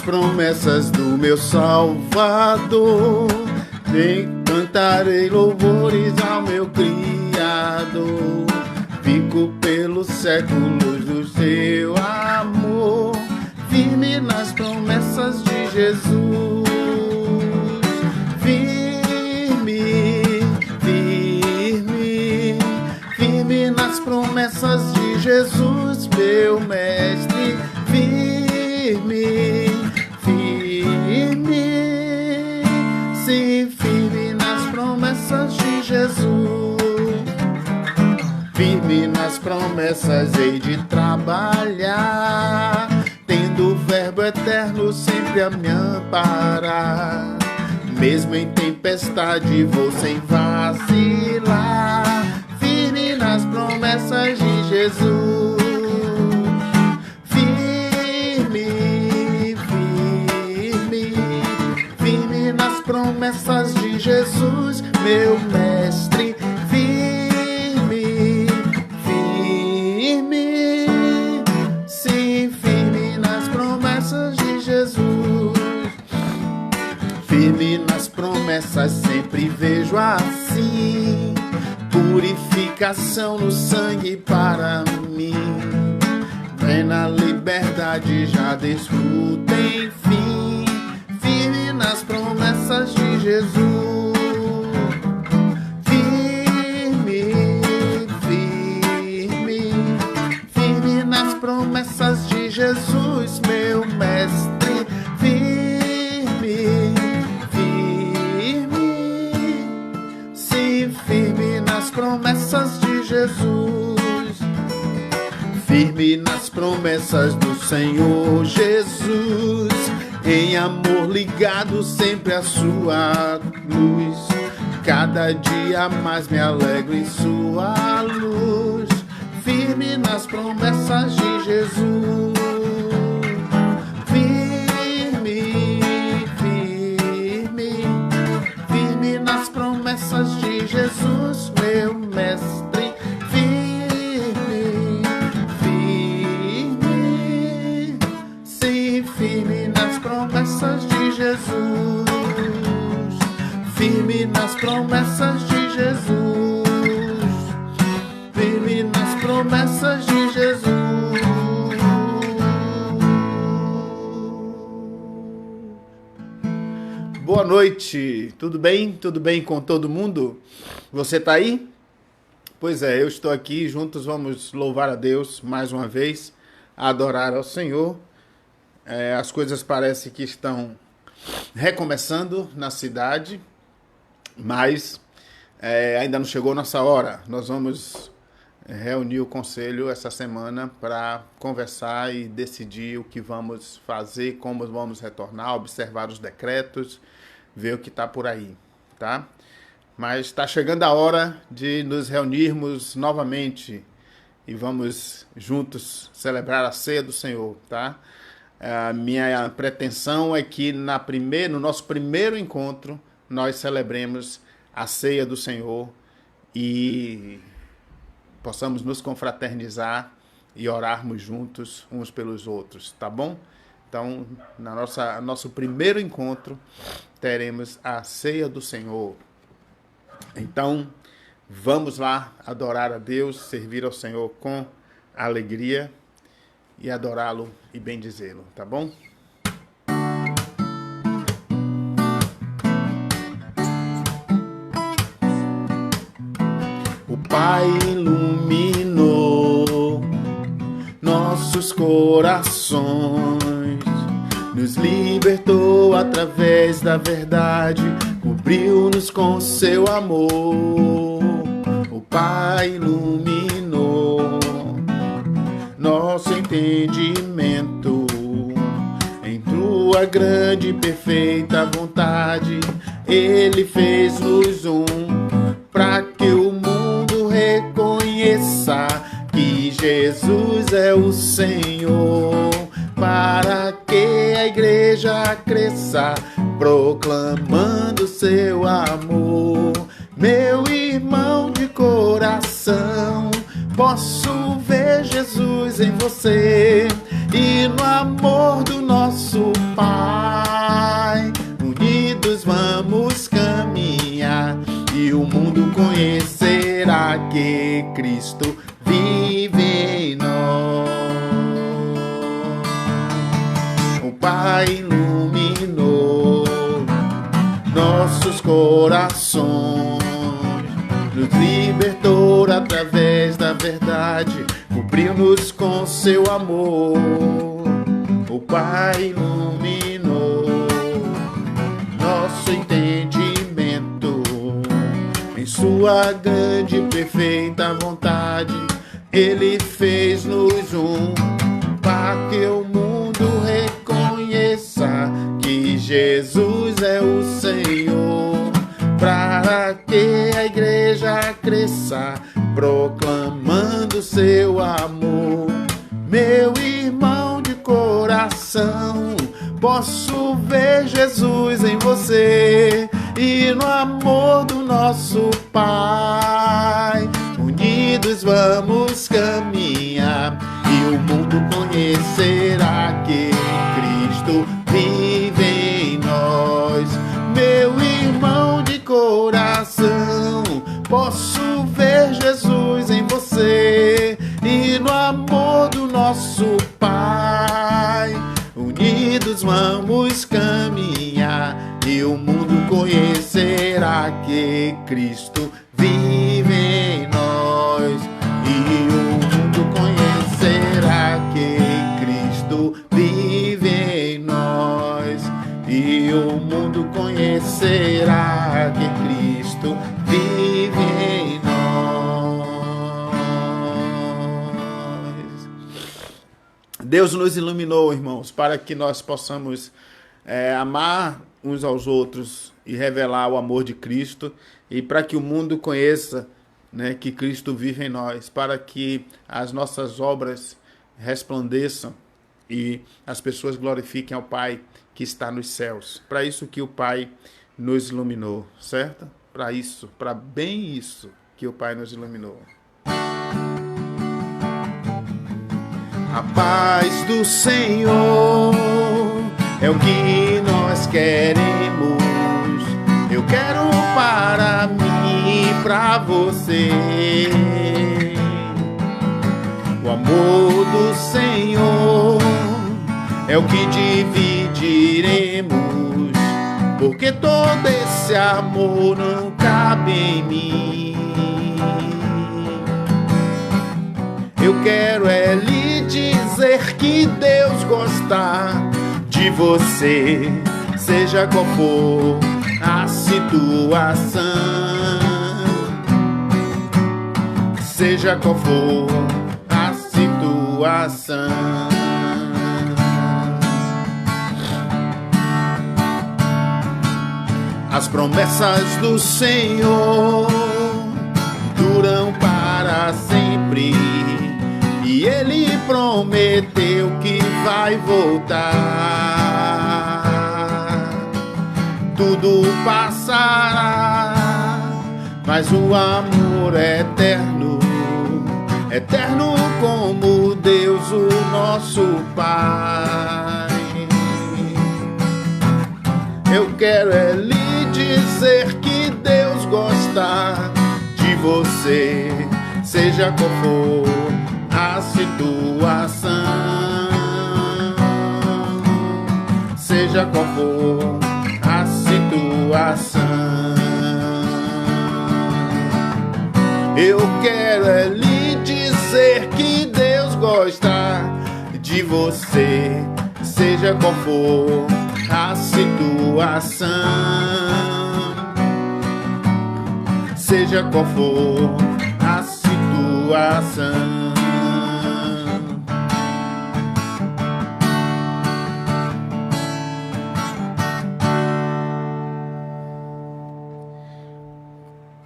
promessas do meu Salvador, cantarei louvores ao meu Criador. Fico pelos séculos do seu amor, firme nas promessas de Jesus. Firme nas promessas de Jesus, meu mestre. Firme nas promessas de Jesus. Firme nas promessas hei de trabalhar, tendo o verbo eterno sempre a me amparar. Mesmo em tempestade vou sem vacilar, firme nas promessas de Jesus. Firme nas promessas de Jesus, meu mestre. Firme nas promessas de Jesus. Firme nas promessas sempre vejo assim, purificação no sangue para mim. Plena liberdade já desfruto, enfim. Firme nas promessas de Jesus. Firme nas promessas de Jesus, meu mestre. Firme nas promessas de Jesus. Firme nas promessas do Senhor Jesus, em amor ligado sempre à sua luz. Cada dia mais me alegro em sua luz. Firme nas promessas de Jesus. Firme nas promessas de Jesus, meu mestre. Firme nas promessas de Jesus. Firme nas promessas de Jesus. Firme nas promessas de Jesus. Boa noite, tudo bem? Tudo bem com todo mundo? Você tá aí? Pois é, eu estou aqui, juntos vamos louvar a Deus mais uma vez, adorar ao Senhor. As coisas parecem que estão recomeçando na cidade, mas ainda não chegou nossa hora. Nós vamos reunir o conselho essa semana para conversar e decidir o que vamos fazer, como vamos retornar, observar os decretos, ver o que está por aí, tá? Mas está chegando a hora de nos reunirmos novamente e vamos juntos celebrar a ceia do Senhor, tá? A minha pretensão é que no nosso primeiro encontro nós celebremos a ceia do Senhor e possamos nos confraternizar e orarmos juntos uns pelos outros, tá bom? Então, nosso primeiro encontro teremos a ceia do Senhor. Então, vamos lá adorar a Deus, servir ao Senhor com alegria e adorá-lo e bendizê-lo, tá bom? O Pai iluminou nossos corações, nos libertou através da verdade, cobriu-nos com seu amor. O Pai iluminou nosso entendimento em tua grande e perfeita vontade. Ele fez-nos para que o mundo reconheça que Jesus é o Senhor, para que a igreja cresça proclamando seu amor. Meu irmão de coração, posso ver Jesus em você. e no amor do nosso Pai. Unidos vamos caminhar e o mundo conhecerá que Cristo vive em nós. O Pai iluminou nossos corações, nos libertou através da verdade, cobriu-nos com seu amor. O Pai iluminou nosso entendimento, em sua grande e perfeita vontade, Ele fez-nos para que o mundo reconheça que Jesus é o Senhor, para que a igreja cresça, proclamando seu amor. Meu irmão de coração, posso ver Jesus em você e no amor do nosso Pai. Unidos vamos caminhar e o mundo conhecerá que Cristo vive em nós. Meu irmão de coração, posso ver Jesus em você e no amor do nosso Pai. Unidos vamos caminhar e o mundo conhecerá que Cristo vive em nós. E o mundo conhecerá que Cristo vive em nós. E o mundo conhecerá que Cristo vive em nós. Deus nos iluminou, irmãos, para que nós possamos amar uns aos outros e revelar o amor de Cristo, e para que o mundo conheça, né, que Cristo vive em nós, para que as nossas obras resplandeçam e as pessoas glorifiquem ao Pai que está nos céus. Para isso que o Pai nos iluminou, certo? Para isso, para bem isso que o Pai nos iluminou. A paz do Senhor é o que nós queremos. Eu quero para mim e para você. O amor do Senhor é o que dividiremos, porque todo esse amor não cabe em mim. Eu quero lhe dizer que Deus gosta de você, seja qual for a situação, seja qual for a situação. As promessas do Senhor duram para sempre, e Ele prometeu que vai voltar. Tudo passará, mas o amor é eterno, eterno como Deus, o nosso Pai. Eu quero lhe dizer que Deus gosta de você, seja qual for a situação, seja qual for a situação. Eu quero lhe dizer que Deus gosta de você, seja qual for a situação, seja qual for a situação.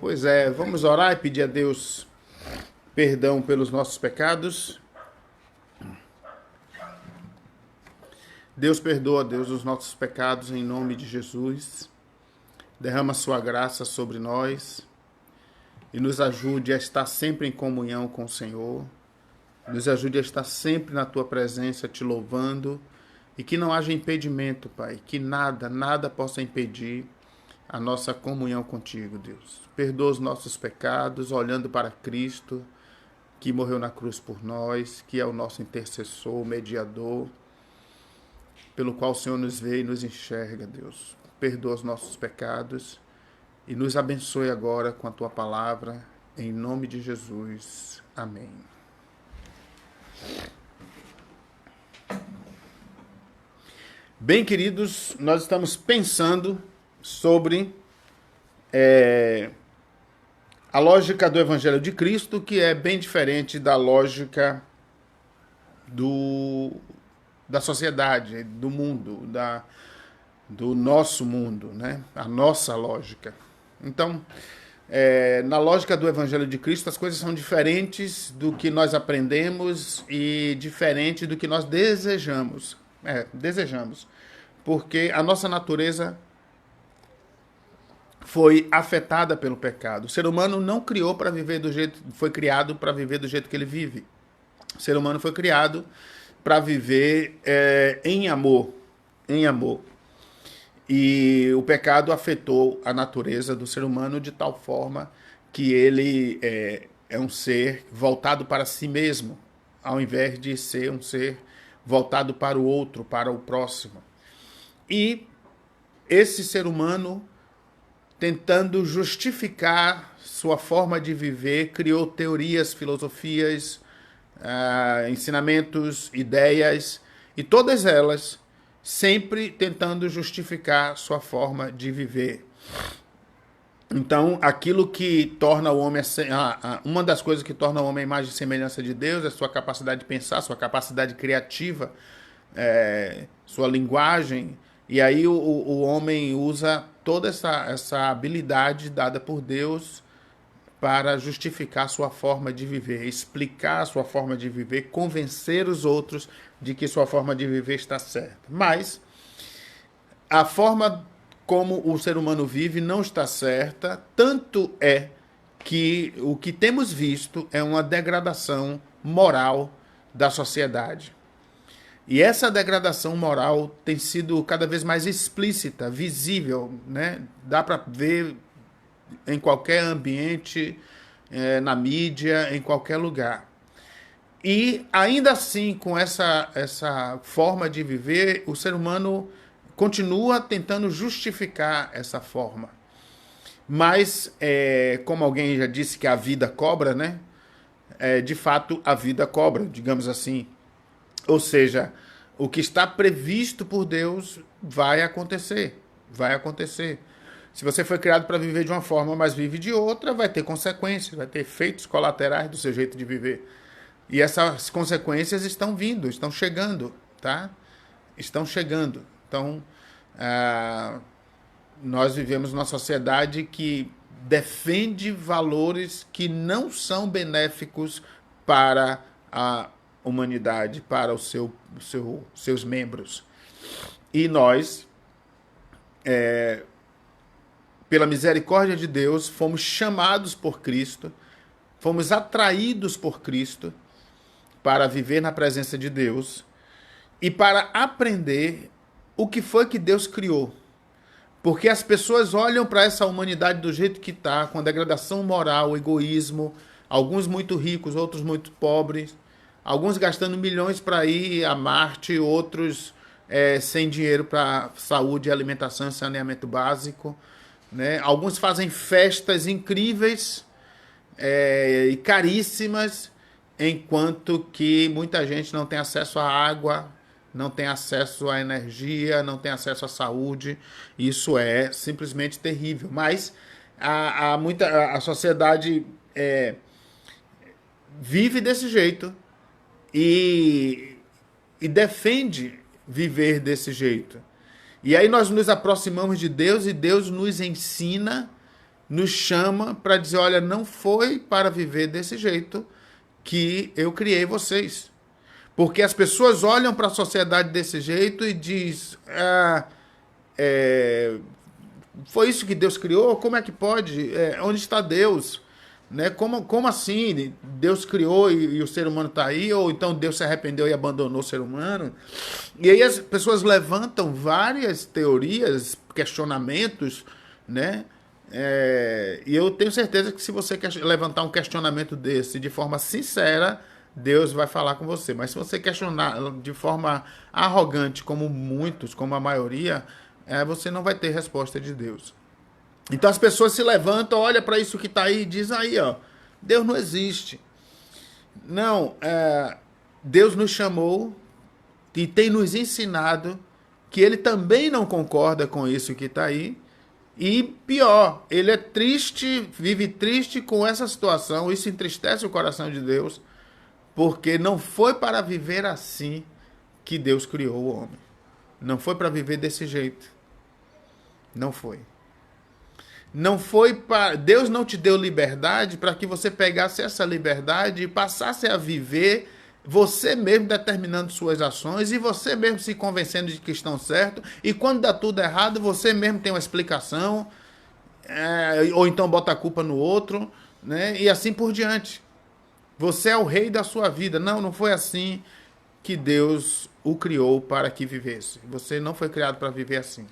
Pois é, vamos orar e pedir a Deus perdão pelos nossos pecados. Deus perdoa, Deus, os nossos pecados em nome de Jesus. Derrama sua graça sobre nós e nos ajude a estar sempre em comunhão com o Senhor. Nos ajude a estar sempre na tua presença, te louvando, e que não haja impedimento, Pai, que nada possa impedir a nossa comunhão contigo, Deus. Perdoa os nossos pecados, olhando para Cristo, que morreu na cruz por nós, que é o nosso intercessor, mediador, pelo qual o Senhor nos vê e nos enxerga, Deus. Perdoa os nossos pecados e nos abençoe agora com a tua palavra, em nome de Jesus. Amém. Bem, queridos, nós estamos pensando sobre a lógica do Evangelho de Cristo, que é bem diferente da lógica da sociedade, do mundo, do nosso mundo, né? A nossa lógica. Então, na lógica do Evangelho de Cristo, as coisas são diferentes do que nós aprendemos e diferente do que nós desejamos. Desejamos. Porque a nossa natureza foi afetada pelo pecado. O ser humano não criou para viver foi criado para viver do jeito que ele vive. O ser humano foi criado para viver em amor. Em amor. E o pecado afetou a natureza do ser humano de tal forma que ele é um ser voltado para si mesmo, ao invés de ser um ser voltado para o outro, para o próximo. E esse ser humano, tentando justificar sua forma de viver, criou teorias, filosofias, ensinamentos, ideias, e todas elas sempre tentando justificar sua forma de viver. Então, aquilo que torna o homem, uma das coisas que torna o homem a imagem e semelhança de Deus é sua capacidade de pensar, sua capacidade criativa, sua linguagem. E aí o homem usa toda essa habilidade dada por Deus para justificar sua forma de viver, explicar sua forma de viver, convencer os outros de que sua forma de viver está certa. Mas a forma como o ser humano vive não está certa, tanto é que o que temos visto é uma degradação moral da sociedade. E essa degradação moral tem sido cada vez mais explícita, visível, né? Dá para ver em qualquer ambiente, na mídia, em qualquer lugar. E ainda assim, com essa forma de viver, o ser humano continua tentando justificar essa forma. Mas, como alguém já disse que a vida cobra, né? De fato, a vida cobra, digamos assim. Ou seja, o que está previsto por Deus vai acontecer. Vai acontecer. Se você foi criado para viver de uma forma, mas vive de outra, vai ter consequências, vai ter efeitos colaterais do seu jeito de viver. E essas consequências estão vindo, estão chegando, tá? Estão chegando. Então, nós vivemos numa sociedade que defende valores que não são benéficos para a humanidade, para seus membros. E nós, pela misericórdia de Deus, fomos chamados por Cristo, fomos atraídos por Cristo para viver na presença de Deus e para aprender o que foi que Deus criou. Porque as pessoas olham para essa humanidade do jeito que está, com degradação moral, egoísmo, alguns muito ricos, outros muito pobres, alguns gastando milhões para ir a Marte, outros sem dinheiro para saúde, alimentação e saneamento básico, né? Alguns fazem festas incríveis e caríssimas, enquanto que muita gente não tem acesso à água, não tem acesso à energia, não tem acesso à saúde. Isso é simplesmente terrível. Mas a sociedade vive desse jeito e defende viver desse jeito. E aí nós nos aproximamos de Deus e Deus nos ensina, nos chama para dizer, olha, não foi para viver desse jeito que eu criei vocês. Porque as pessoas olham para a sociedade desse jeito e diz, foi isso que Deus criou? Como é que pode? Onde está Deus? Né? Como assim? Deus criou e o ser humano está aí? Ou então Deus se arrependeu e abandonou o ser humano? E aí as pessoas levantam várias teorias, questionamentos, né? E eu tenho certeza que se você levantar um questionamento desse de forma sincera, Deus vai falar com você. Mas se você questionar de forma arrogante, como muitos, como a maioria, você não vai ter resposta de Deus. Então as pessoas se levantam, olha para isso que está aí e diz aí, ó, Deus não existe. Não, Deus nos chamou e tem nos ensinado que ele também não concorda com isso que está aí. E pior, ele é triste, vive triste com essa situação, isso entristece o coração de Deus, porque não foi para viver assim que Deus criou o homem. Não foi para viver desse jeito. Não foi. Não foi para. Deus não te deu liberdade para que você pegasse essa liberdade e passasse a viver você mesmo determinando suas ações e você mesmo se convencendo de que estão certos. E quando dá tudo errado, você mesmo tem uma explicação, ou então bota a culpa no outro, né? E assim por diante. Você é o rei da sua vida. Não, não foi assim que Deus o criou para que vivesse. Você não foi criado para viver assim.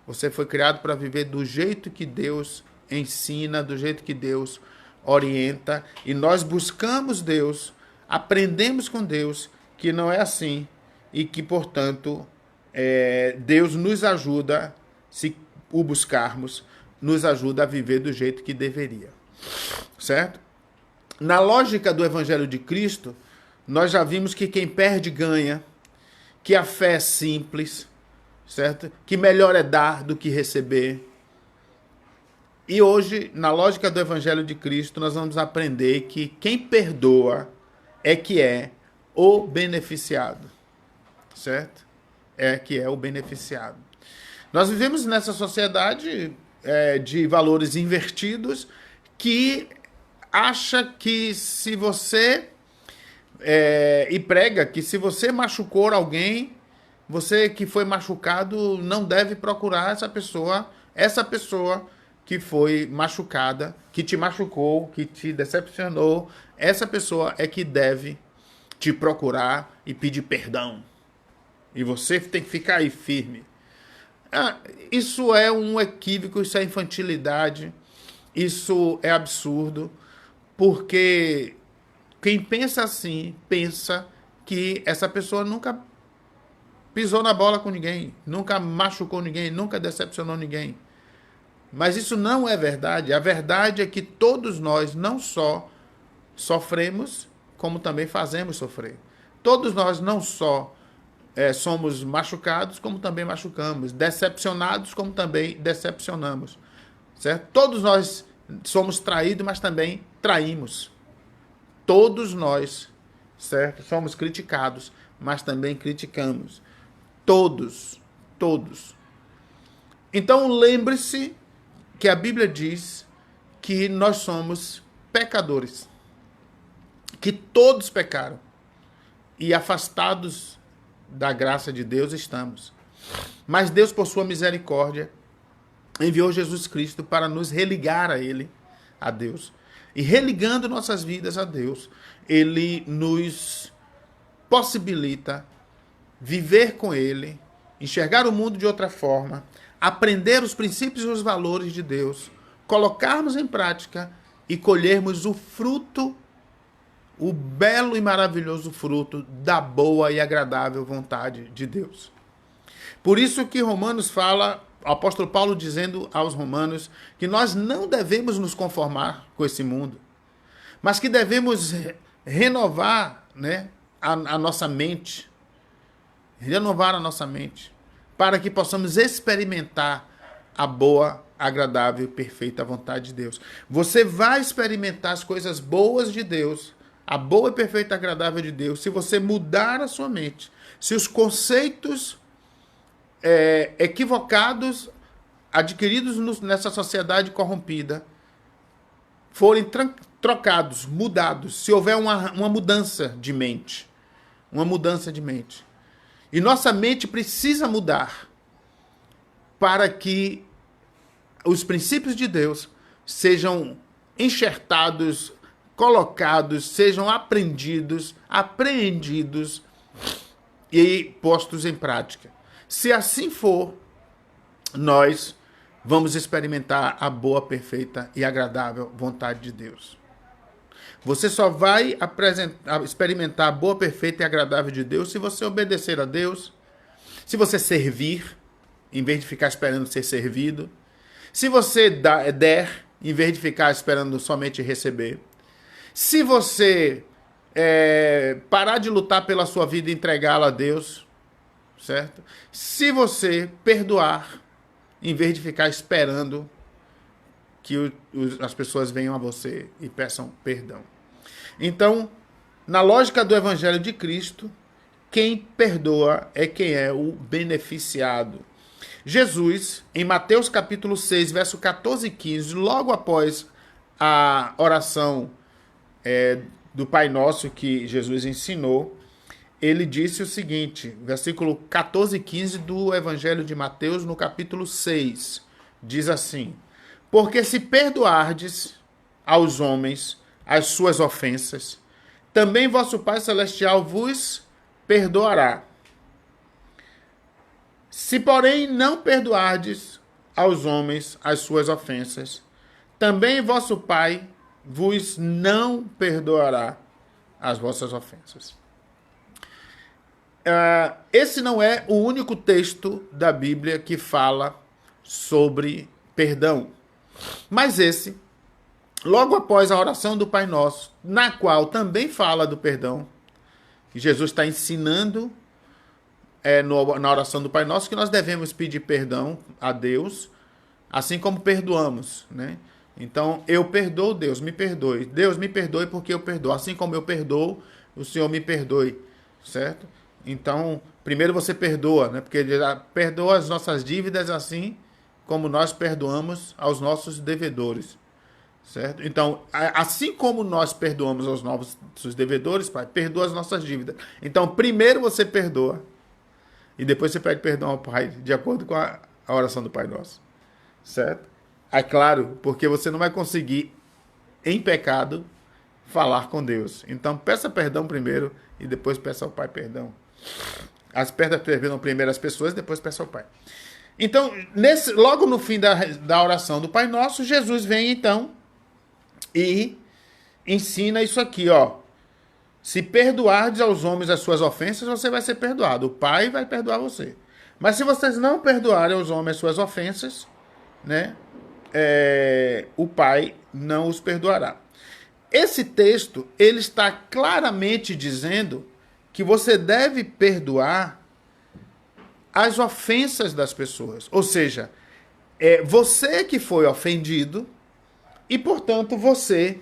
Você foi criado para viver do jeito que Deus ensina, do jeito que Deus orienta. E nós buscamos Deus, aprendemos com Deus que não é assim. E que, portanto, Deus nos ajuda, se o buscarmos, nos ajuda a viver do jeito que deveria. Certo? Na lógica do Evangelho de Cristo, nós já vimos que quem perde ganha, que a fé é simples, certo? Que melhor é dar do que receber. E hoje, na lógica do Evangelho de Cristo, nós vamos aprender que quem perdoa é que é o beneficiado, certo? É que é o beneficiado. Nós vivemos nessa sociedade de valores invertidos que acha que se você e prega que se você machucou alguém, você que foi machucado não deve procurar essa pessoa que foi machucada, que te machucou, que te decepcionou, essa pessoa é que deve te procurar e pedir perdão. E você tem que ficar aí firme. Isso é um equívoco, isso é infantilidade, isso é absurdo, porque quem pensa assim, pensa que essa pessoa nunca pisou na bola com ninguém, nunca machucou ninguém, nunca decepcionou ninguém. Mas isso não é verdade. A verdade é que todos nós não só sofremos, como também fazemos sofrer. Todos nós não só somos machucados, como também machucamos. Decepcionados, como também decepcionamos. Certo? Todos nós somos traídos, mas também traímos. Todos nós, certo? Somos criticados, mas também criticamos. Todos. Então lembre-se que a Bíblia diz que nós somos pecadores. Que todos pecaram. E afastados da graça de Deus estamos. Mas Deus, por sua misericórdia, enviou Jesus Cristo para nos religar a Ele, a Deus. E religando nossas vidas a Deus, Ele nos possibilita viver com Ele, enxergar o mundo de outra forma, aprender os princípios e os valores de Deus, colocarmos em prática e colhermos o fruto, o belo e maravilhoso fruto da boa e agradável vontade de Deus. Por isso que Romanos fala, o apóstolo Paulo dizendo aos romanos que nós não devemos nos conformar com esse mundo, mas que devemos renovar, né, a nossa mente, para que possamos experimentar a boa, agradável e perfeita vontade de Deus. Você vai experimentar as coisas boas de Deus, a boa e perfeita agradável de Deus, se você mudar a sua mente, se os conceitos equivocados, adquiridos nessa sociedade corrompida, forem trocados, mudados, se houver uma mudança de mente. Uma mudança de mente. E nossa mente precisa mudar para que os princípios de Deus sejam enxertados, colocados, sejam apreendidos e postos em prática. Se assim for, nós vamos experimentar a boa, perfeita e agradável vontade de Deus. Você só vai experimentar a boa, perfeita e agradável de Deus se você obedecer a Deus, se você servir, em vez de ficar esperando ser servido, se você der, em vez de ficar esperando somente receber, se você parar de lutar pela sua vida e entregá-la a Deus, certo? Se você perdoar, em vez de ficar esperando que as pessoas venham a você e peçam perdão. Então, na lógica do Evangelho de Cristo, quem perdoa é quem é o beneficiado. Jesus, em Mateus capítulo 6, verso 14 e 15, logo após a oração do Pai Nosso que Jesus ensinou, ele disse o seguinte, versículo 14 e 15 do Evangelho de Mateus, no capítulo 6, diz assim: porque se perdoardes aos homens as suas ofensas, também vosso Pai Celestial vos perdoará. Se, porém, não perdoardes aos homens as suas ofensas, também vosso Pai vos não perdoará as vossas ofensas. Esse não é o único texto da Bíblia que fala sobre perdão. Mas esse, logo após a oração do Pai Nosso, na qual também fala do perdão, Jesus está ensinando na oração do Pai Nosso que nós devemos pedir perdão a Deus, assim como perdoamos, né? Então, eu perdoo, Deus me perdoe. Deus me perdoe porque eu perdoo. Assim como eu perdoo, o Senhor me perdoe, certo? Então, primeiro você perdoa, né? Porque ele perdoa as nossas dívidas assim como nós perdoamos aos nossos devedores, certo? Então, assim como nós perdoamos aos nossos devedores, Pai, perdoa as nossas dívidas. Então, primeiro você perdoa e depois você pede perdão ao Pai, de acordo com a oração do Pai Nosso, certo? É claro, porque você não vai conseguir, em pecado, falar com Deus. Então, peça perdão primeiro e depois peça ao Pai perdão. Peça perdão primeiro às pessoas, depois peça ao Pai. Então, logo no fim da oração do Pai Nosso, Jesus vem então e ensina isso aqui, ó. Se perdoardes aos homens as suas ofensas, você vai ser perdoado. O Pai vai perdoar você. Mas se vocês não perdoarem aos homens as suas ofensas, né, o Pai não os perdoará. Esse texto, ele está claramente dizendo que você deve perdoar as ofensas das pessoas. Ou seja, você que foi ofendido e, portanto, você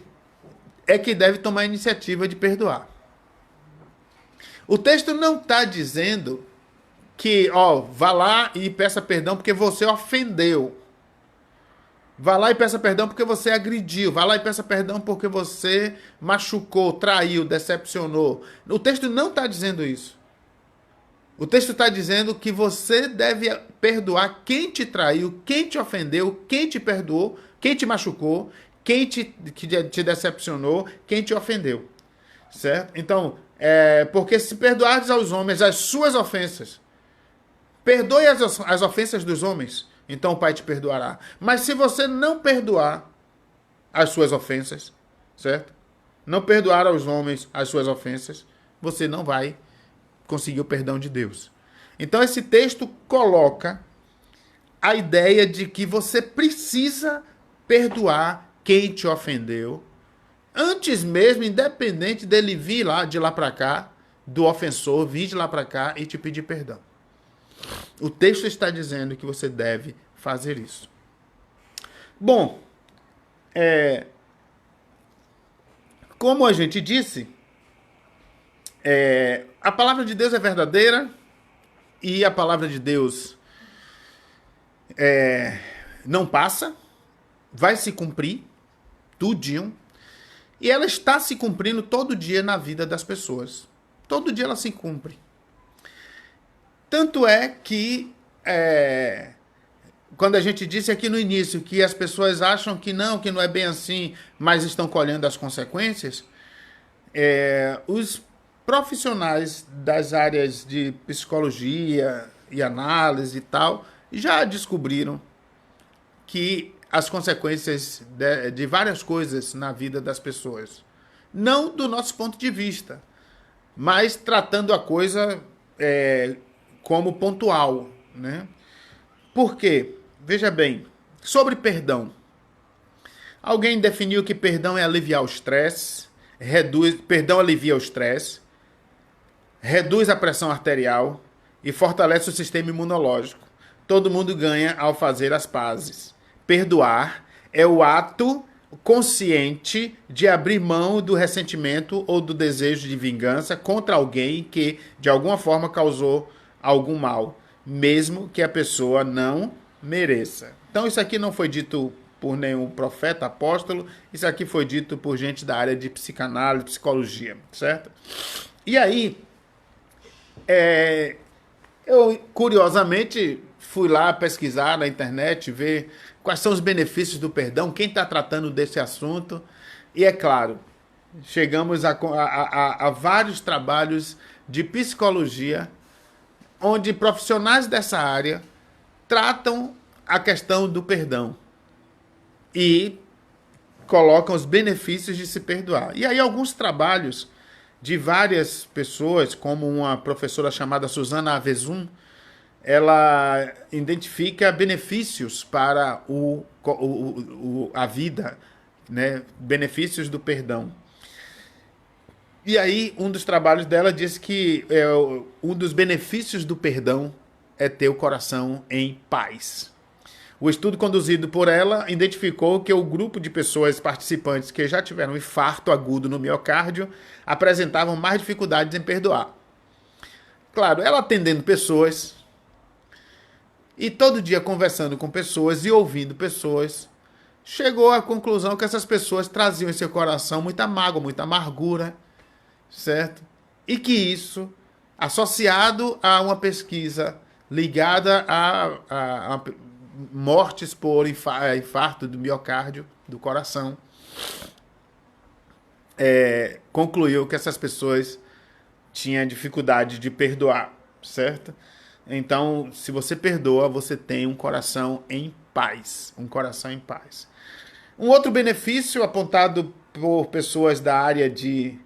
é que deve tomar a iniciativa de perdoar. O texto não está dizendo que, vá lá e peça perdão porque você ofendeu. Vá lá e peça perdão porque você agrediu. Vá lá e peça perdão porque você machucou, traiu, decepcionou. O texto não está dizendo isso. O texto está dizendo que você deve perdoar quem te traiu, quem te ofendeu, quem te perdoou, quem te machucou, quem te decepcionou, quem te ofendeu. Certo? Então, porque se perdoardes aos homens as suas ofensas, perdoe as ofensas dos homens, então o Pai te perdoará. Mas se você não perdoar as suas ofensas, certo? Não perdoar aos homens as suas ofensas, você não vai conseguir o perdão de Deus. Então esse texto coloca a ideia de que você precisa perdoar quem te ofendeu, antes mesmo, independente dele vir de lá para cá, do ofensor vir de lá para cá e te pedir perdão. O texto está dizendo que você deve fazer isso. Bom, como a gente disse, a palavra de Deus é verdadeira e a palavra de Deus não passa, vai se cumprir, tudinho, e ela está se cumprindo todo dia na vida das pessoas. Todo dia ela se cumpre. Tanto é que quando a gente disse aqui no início que as pessoas acham que não é bem assim, mas estão colhendo as consequências, os profissionais das áreas de psicologia e análise e tal já descobriram que as consequências de várias coisas na vida das pessoas. Não do nosso ponto de vista, mas tratando a coisa como pontual, né? Por quê? Veja bem, sobre perdão. Alguém definiu que perdão é aliviar o estresse, perdão alivia o estresse, reduz a pressão arterial e fortalece o sistema imunológico. Todo mundo ganha ao fazer as pazes. Perdoar é o ato consciente de abrir mão do ressentimento ou do desejo de vingança contra alguém que, de alguma forma, causou algum mal, mesmo que a pessoa não mereça. Então, isso aqui não foi dito por nenhum profeta, apóstolo, isso aqui foi dito por gente da área de psicanálise, psicologia, certo? E aí, eu, curiosamente, fui lá pesquisar na internet, ver quais são os benefícios do perdão, quem está tratando desse assunto. E, é claro, chegamos a vários trabalhos de psicologia, onde profissionais dessa área tratam a questão do perdão e colocam os benefícios de se perdoar. E aí alguns trabalhos de várias pessoas, como uma professora chamada Susana Avezum, ela identifica benefícios para a vida, né? Benefícios do perdão. E aí, um dos trabalhos dela diz que um dos benefícios do perdão é ter o coração em paz. O estudo conduzido por ela identificou que o grupo de pessoas participantes que já tiveram infarto agudo no miocárdio apresentavam mais dificuldades em perdoar. Claro, ela atendendo pessoas e todo dia conversando com pessoas e ouvindo pessoas, chegou à conclusão que essas pessoas traziam em seu coração muita mágoa, muita amargura, certo? E que isso, associado a uma pesquisa ligada a mortes por infarto do miocárdio, do coração, concluiu que essas pessoas tinham dificuldade de perdoar, certo? Então, se você perdoa, você tem um coração em paz, um coração em paz. Um outro benefício apontado por pessoas da área de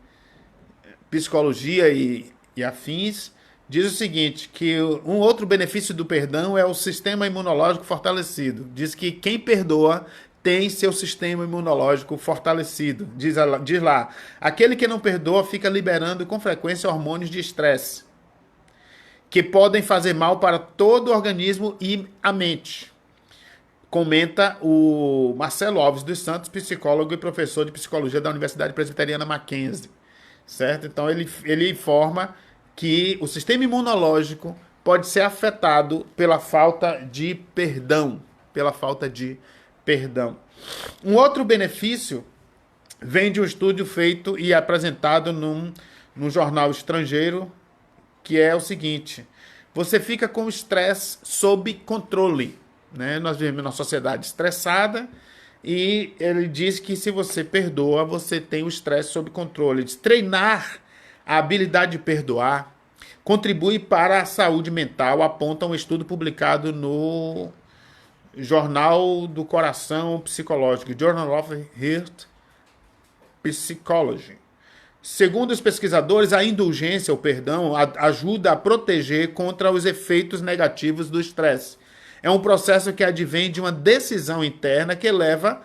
psicologia e afins diz o seguinte, que um outro benefício do perdão é o sistema imunológico fortalecido. Diz que quem perdoa tem seu sistema imunológico fortalecido. Diz lá, aquele que não perdoa fica liberando com frequência hormônios de estresse, que podem fazer mal para todo o organismo e a mente. Comenta o Marcelo Alves dos Santos, psicólogo e professor de psicologia da Universidade Presbiteriana Mackenzie. Certo? Então ele informa que o sistema imunológico pode ser afetado pela falta de perdão. Pela falta de perdão. Um outro benefício vem de um estudo feito e apresentado num jornal estrangeiro, que é o seguinte: você fica com o estresse sob controle, né? Nós vivemos numa sociedade estressada e ele diz que se você perdoa, você tem o estresse sob controle. Ele diz, treinar a habilidade de perdoar contribui para a saúde mental, aponta um estudo publicado no Jornal do Coração Psicológico, Journal of Heart Psychology. Segundo os pesquisadores, a indulgência, o perdão, ajuda a proteger contra os efeitos negativos do estresse. É um processo que advém de uma decisão interna que leva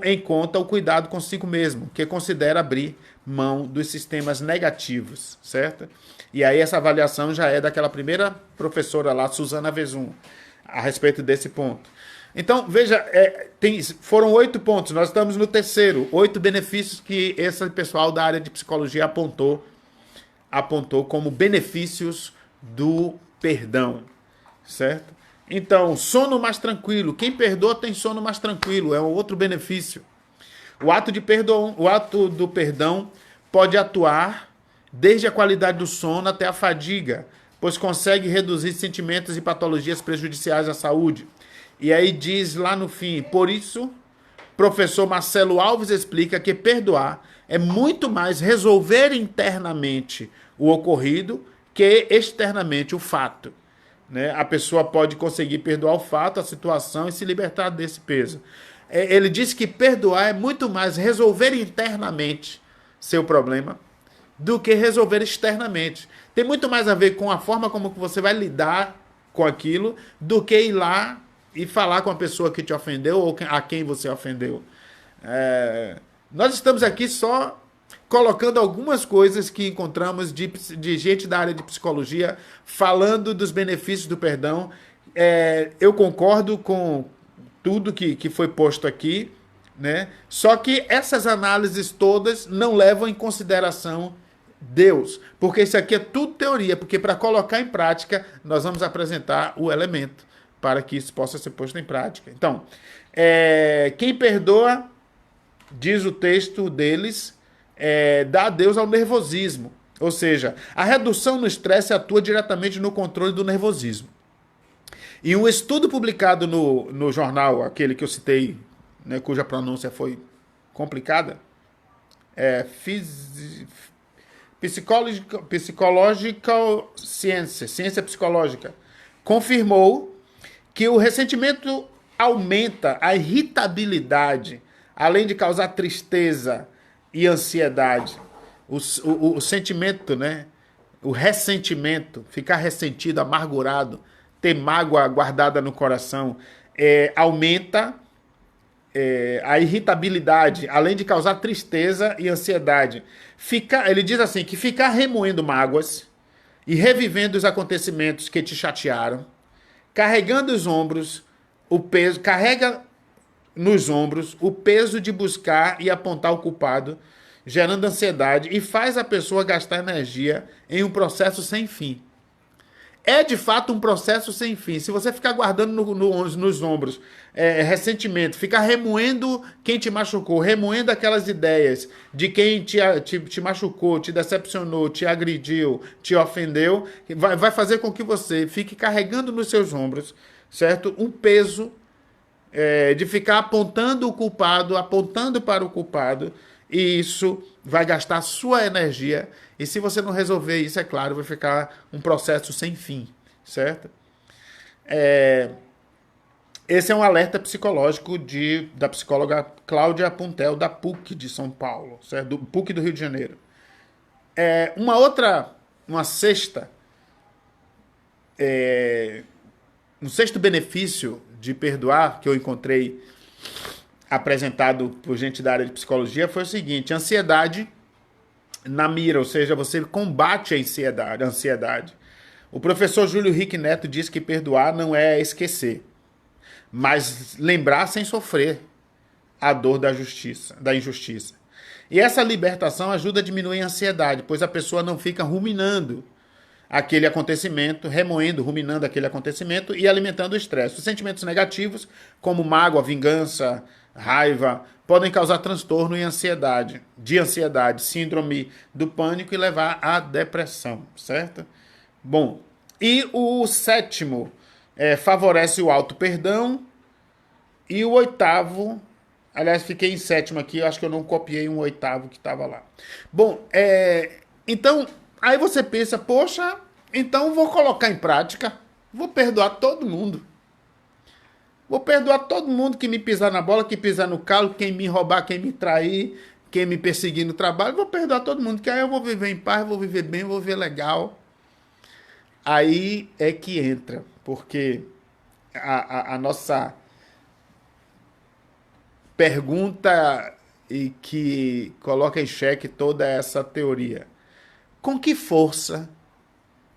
em conta o cuidado consigo mesmo, que considera abrir mão dos sistemas negativos, certo? E aí essa avaliação já é daquela primeira professora lá, Susana Vezum, a respeito desse ponto. Então, veja, foram 8 pontos, nós estamos no terceiro. 8 benefícios que esse pessoal da área de psicologia apontou como benefícios do perdão, certo? Então, sono mais tranquilo. Quem perdoa tem sono mais tranquilo, é um outro benefício. O ato do perdão pode atuar desde a qualidade do sono até a fadiga, pois consegue reduzir sentimentos e patologias prejudiciais à saúde. E aí diz lá no fim, por isso, professor Marcelo Alves explica que perdoar é muito mais resolver internamente o ocorrido que externamente o fato. Né? A pessoa pode conseguir perdoar o fato, a situação e se libertar desse peso. Ele diz que perdoar é muito mais resolver internamente seu problema do que resolver externamente. Tem muito mais a ver com a forma como você vai lidar com aquilo do que ir lá e falar com a pessoa que te ofendeu ou a quem você ofendeu. Nós estamos aqui só colocando algumas coisas que encontramos de gente da área de psicologia falando dos benefícios do perdão. Eu concordo com tudo que foi posto aqui, né? Só que essas análises todas não levam em consideração Deus, porque isso aqui é tudo teoria, porque para colocar em prática nós vamos apresentar o elemento para que isso possa ser posto em prática. Então, quem perdoa, diz o texto deles, dá adeus ao nervosismo. Ou seja, a redução no estresse atua diretamente no controle do nervosismo. E um estudo publicado no jornal, aquele que eu citei, né, cuja pronúncia foi complicada, Psychological Science, ciência psicológica, confirmou que o ressentimento aumenta a irritabilidade, além de causar tristeza e ansiedade. O sentimento, né? O ressentimento, ficar ressentido, amargurado, ter mágoa guardada no coração, aumenta a irritabilidade, além de causar tristeza e ansiedade. Ele diz assim, que ficar remoendo mágoas e revivendo os acontecimentos que te chatearam, carregando os ombros, carrega nos ombros o peso de buscar e apontar o culpado, gerando ansiedade e faz a pessoa gastar energia em um processo sem fim. É de fato um processo sem fim. Se você ficar guardando nos ombros ressentimento, ficar remoendo quem te machucou, remoendo aquelas ideias de quem te machucou, te decepcionou, te agrediu, te ofendeu, vai fazer com que você fique carregando nos seus ombros, certo? Um peso de ficar apontando o culpado, apontando para o culpado, e isso vai gastar sua energia. E se você não resolver isso, é claro, vai ficar um processo sem fim, certo? Esse é um alerta psicológico da psicóloga Cláudia Puntel, da PUC de São Paulo, certo? Do PUC do Rio de Janeiro. Um sexto benefício de perdoar que eu encontrei apresentado por gente da área de psicologia foi o seguinte: ansiedade na mira, ou seja, você combate a ansiedade. O professor Júlio Rick Neto diz que perdoar não é esquecer, mas lembrar sem sofrer a dor da injustiça. E essa libertação ajuda a diminuir a ansiedade, pois a pessoa não fica ruminando aquele acontecimento, ruminando aquele acontecimento e alimentando o estresse. Os sentimentos negativos, como mágoa, vingança, raiva, podem causar transtorno e ansiedade, síndrome do pânico e levar à depressão, certo? Bom, e o sétimo favorece o auto-perdão, e o oitavo, aliás, fiquei em sétimo aqui, eu acho que eu não copiei um oitavo que estava lá. Bom, então, aí você pensa, poxa, então vou colocar em prática, vou perdoar todo mundo. Vou perdoar todo mundo que me pisar na bola, que pisar no calo, quem me roubar, quem me trair, quem me perseguir no trabalho. Vou perdoar todo mundo, que aí eu vou viver em paz, vou viver bem, vou viver legal. Aí é que entra, porque a nossa pergunta e que coloca em xeque toda essa teoria. Com que força,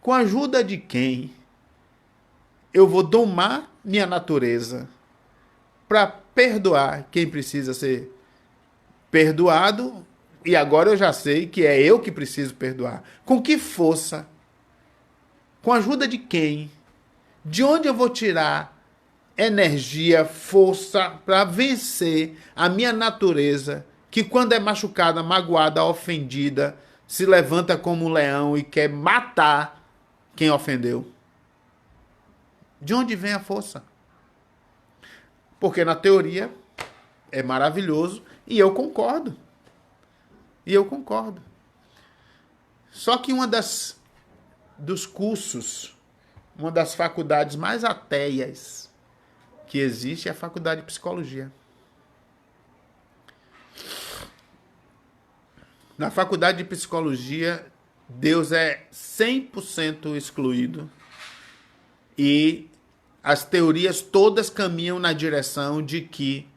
com a ajuda de quem, eu vou domar minha natureza para perdoar quem precisa ser perdoado, e agora eu já sei que é eu que preciso perdoar. Com que força? Com a ajuda de quem? De onde eu vou tirar energia, força para vencer a minha natureza, que quando é machucada, magoada, ofendida, se levanta como um leão e quer matar quem ofendeu? De onde vem a força? Porque na teoria é maravilhoso e eu concordo. E eu concordo. Só que dos cursos, uma das faculdades mais ateias que existe é a faculdade de psicologia. Na faculdade de psicologia, Deus é 100% excluído e as teorias todas caminham na direção de que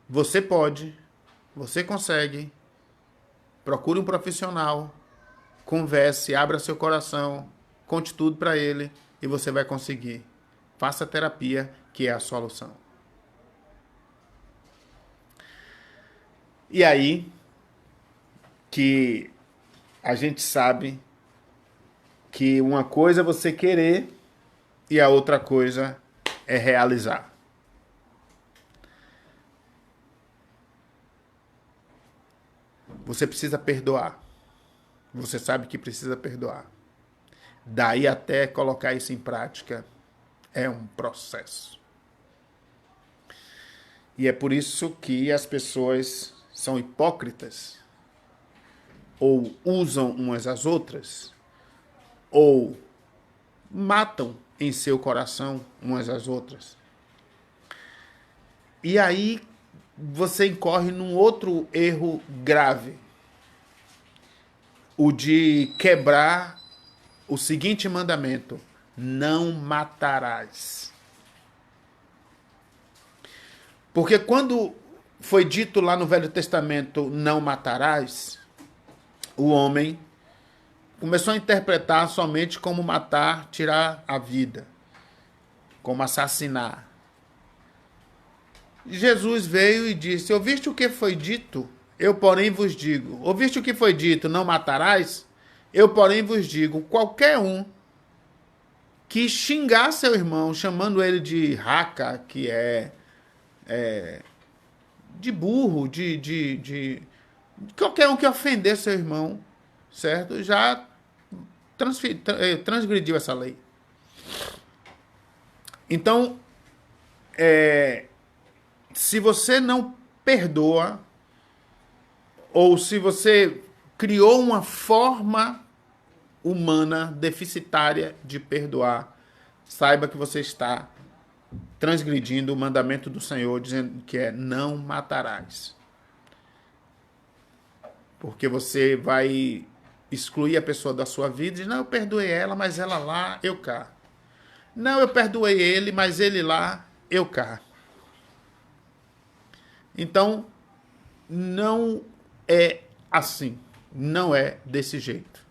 você pode, você consegue, procure um profissional, converse, abra seu coração, conte tudo para ele e você vai conseguir. Faça terapia, que é a solução. E aí que a gente sabe que uma coisa é você querer e a outra coisa é realizar. Você precisa perdoar. Você sabe que precisa perdoar. Daí até colocar isso em prática é um processo. E é por isso que as pessoas são hipócritas, ou usam umas às outras, ou matam em seu coração umas às outras. E aí você incorre num outro erro grave, o de quebrar o seguinte mandamento: não matarás. Porque quando foi dito lá no Velho Testamento, não matarás, o homem começou a interpretar somente como matar, tirar a vida, como assassinar. Jesus veio e disse: ouviste o que foi dito? Eu, porém, vos digo. Ouviste o que foi dito? Não matarás? Eu, porém, vos digo: qualquer um que xingar seu irmão, chamando ele de raca, que é de burro, de qualquer um que ofender seu irmão, certo? Já transgrediu essa lei. Então, se você não perdoa, ou se você criou uma forma humana deficitária de perdoar, saiba que você está transgredindo o mandamento do Senhor, dizendo que é não matarás. Porque você vai excluir a pessoa da sua vida e diz: não, eu perdoei ela, mas ela lá, eu cá. Não, eu perdoei ele, mas ele lá, eu cá. Então, não é assim. Não é desse jeito.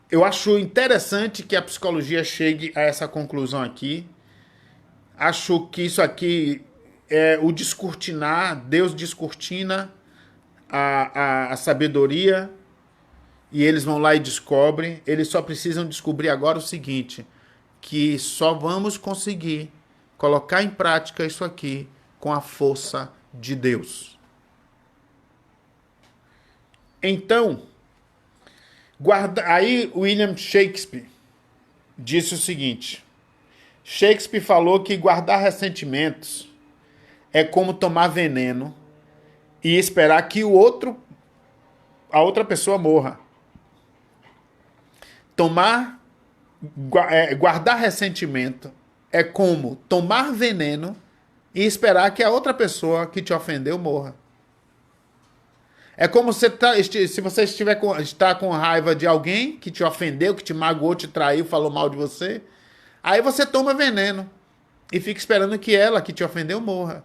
Eu acho interessante que a psicologia chegue a essa conclusão aqui. Acho que isso aqui é o descortinar, Deus descortina a sabedoria e eles vão lá e descobrem. Eles só precisam descobrir agora o seguinte: que só vamos conseguir colocar em prática isso aqui com a força de Deus. Então, aí William Shakespeare disse o seguinte: Shakespeare falou que guardar ressentimentos é como tomar veneno e esperar que a outra pessoa morra. Guardar ressentimento é como tomar veneno e esperar que a outra pessoa que te ofendeu morra. É como se você está com raiva de alguém que te ofendeu, que te magoou, te traiu, falou mal de você. Aí você toma veneno e fica esperando que ela que te ofendeu morra.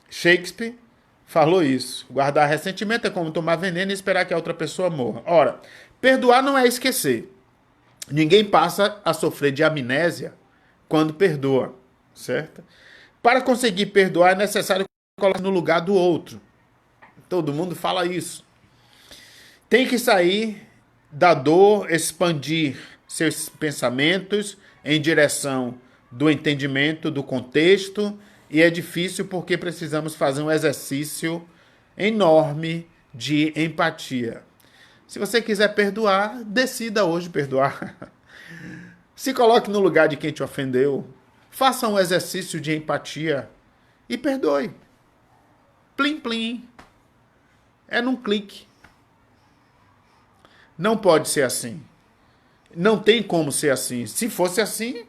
Shakespeare falou isso. Guardar ressentimento é como tomar veneno e esperar que a outra pessoa morra. Ora, perdoar não é esquecer. Ninguém passa a sofrer de amnésia quando perdoa, certo? Para conseguir perdoar é necessário colocar no lugar do outro. Todo mundo fala isso. Tem que sair da dor, expandir seus pensamentos em direção do entendimento do contexto, e é difícil porque precisamos fazer um exercício enorme de empatia. Se você quiser perdoar, decida hoje perdoar. Se coloque no lugar de quem te ofendeu. Faça um exercício de empatia. e perdoe. Plim, plim. É num clique. Não pode ser assim. Não tem como ser assim. Se fosse assim,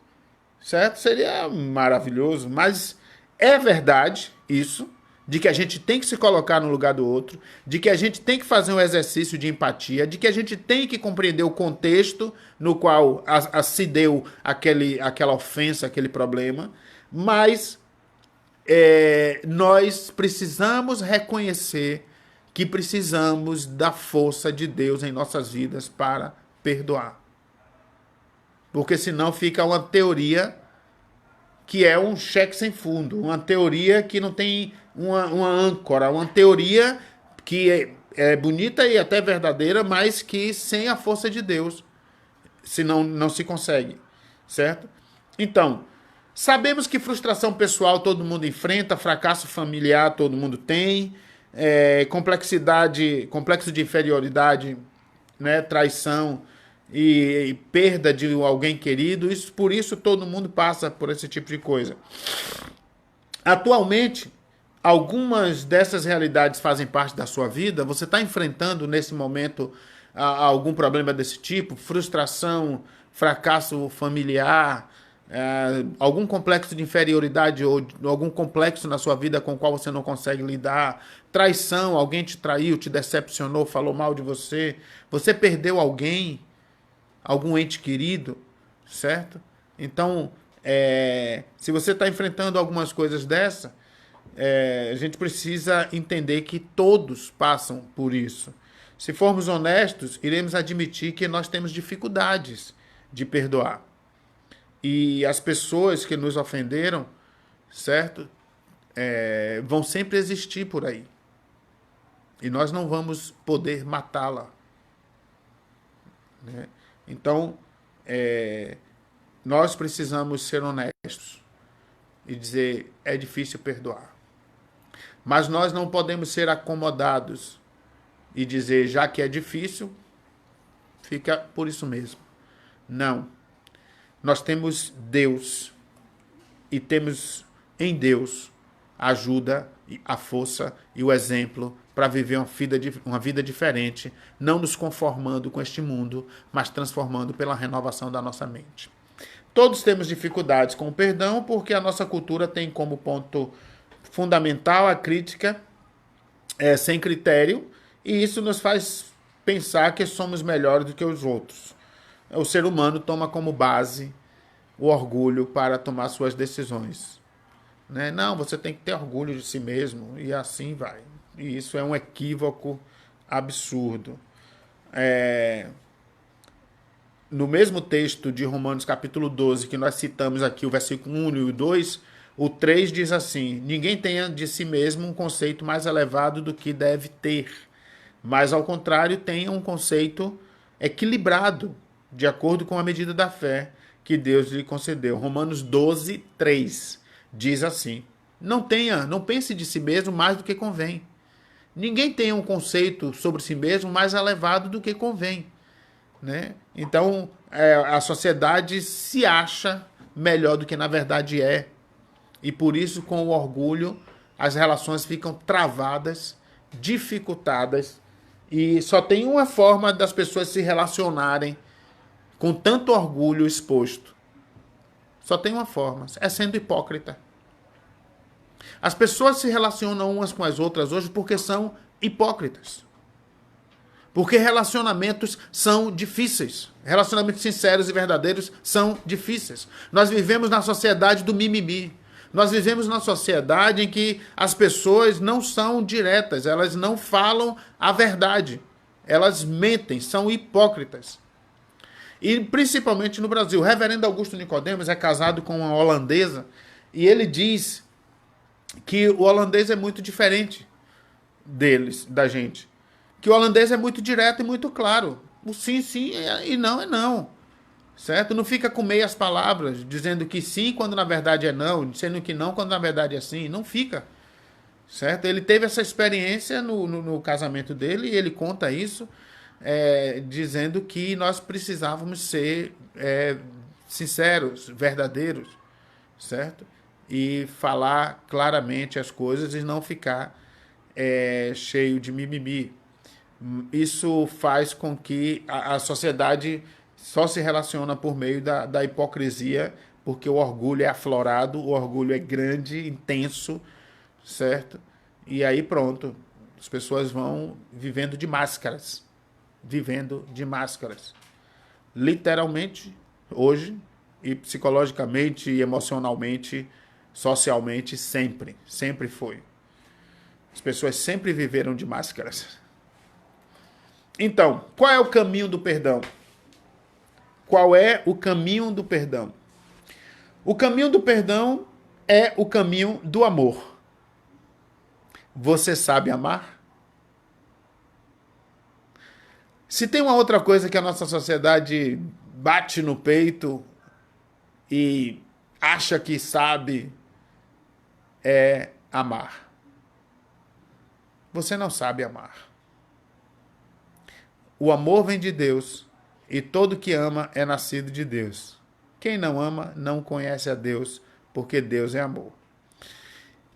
certo? Seria maravilhoso. Mas é verdade isso, de que a gente tem que se colocar no lugar do outro, de que a gente tem que fazer um exercício de empatia, de que a gente tem que compreender o contexto no qual se deu aquela ofensa, aquele problema. Mas nós precisamos reconhecer que precisamos da força de Deus em nossas vidas para perdoar. Porque senão fica uma teoria que é um cheque sem fundo, uma teoria que não tem uma âncora, uma teoria que é bonita e até verdadeira, mas que sem a força de Deus, senão não se consegue, certo? Então, sabemos que frustração pessoal todo mundo enfrenta, fracasso familiar todo mundo tem, complexo de inferioridade, né, traição e perda de alguém querido, por isso todo mundo passa por esse tipo de coisa. Atualmente, algumas dessas realidades fazem parte da sua vida. Você está enfrentando nesse momento algum problema desse tipo? Frustração, fracasso familiar, algum complexo de inferioridade ou algum complexo na sua vida com o qual você não consegue lidar? Traição, alguém te traiu, te decepcionou, falou mal de você. Você perdeu alguém, algum ente querido, certo? Então, se você está enfrentando algumas coisas dessa, a gente precisa entender que todos passam por isso. Se formos honestos, iremos admitir que nós temos dificuldades de perdoar. E as pessoas que nos ofenderam, certo? Vão sempre existir por aí. E nós não vamos poder matá-la, né? Então, nós precisamos ser honestos e dizer, é difícil perdoar. Mas nós não podemos ser acomodados e dizer, já que é difícil, fica por isso mesmo. Não. Nós temos Deus e temos em Deus a ajuda, a força e o exemplo para viver uma vida diferente, não nos conformando com este mundo, mas transformando pela renovação da nossa mente. Todos temos dificuldades com o perdão, porque a nossa cultura tem como ponto fundamental a crítica sem critério, e isso nos faz pensar que somos melhores do que os outros. O ser humano toma como base o orgulho para tomar suas decisões. Né? Não, você tem que ter orgulho de si mesmo, e assim vai. E isso é um equívoco absurdo. No mesmo texto de Romanos capítulo 12, que nós citamos aqui, o versículo 1 e o 2, o 3 diz assim, ninguém tenha de si mesmo um conceito mais elevado do que deve ter, mas ao contrário tenha um conceito equilibrado, de acordo com a medida da fé que Deus lhe concedeu. Romanos 12, 3 diz assim, não pense de si mesmo mais do que convém. Ninguém tem um conceito sobre si mesmo mais elevado do que convém. Né? Então, a sociedade se acha melhor do que na verdade é. E por isso, com o orgulho, as relações ficam travadas, dificultadas. E só tem uma forma das pessoas se relacionarem com tanto orgulho exposto. Só tem uma forma, é sendo hipócrita. As pessoas se relacionam umas com as outras hoje porque são hipócritas. Porque relacionamentos são difíceis. Relacionamentos sinceros e verdadeiros são difíceis. Nós vivemos na sociedade do mimimi. Nós vivemos na sociedade em que as pessoas não são diretas, elas não falam a verdade. Elas mentem, são hipócritas. E principalmente no Brasil. O reverendo Augusto Nicodemos é casado com uma holandesa e ele diz que o holandês é muito diferente da gente. Que o holandês é muito direto e muito claro. O sim, sim e não é não. Certo? Não fica com meias palavras, dizendo que sim quando na verdade é não, dizendo que não quando na verdade é sim. Não fica. Certo? Ele teve essa experiência no casamento dele e ele conta isso, dizendo que nós precisávamos ser sinceros, verdadeiros. Certo? e falar claramente as coisas e não ficar cheio de mimimi. Isso faz com que a sociedade só se relaciona por meio da hipocrisia, porque o orgulho é aflorado, o orgulho é grande, intenso, certo? E aí pronto, as pessoas vão vivendo de máscaras, literalmente, hoje, e psicologicamente, e emocionalmente, socialmente, sempre foi. As pessoas sempre viveram de máscaras. Então, qual é o caminho do perdão? Qual é o caminho do perdão? O caminho do perdão é o caminho do amor. Você sabe amar? Se tem uma outra coisa que a nossa sociedade bate no peito e acha que sabe, é amar. Você não sabe amar. O amor vem de Deus e todo que ama é nascido de Deus. Quem não ama não conhece a Deus, porque Deus é amor.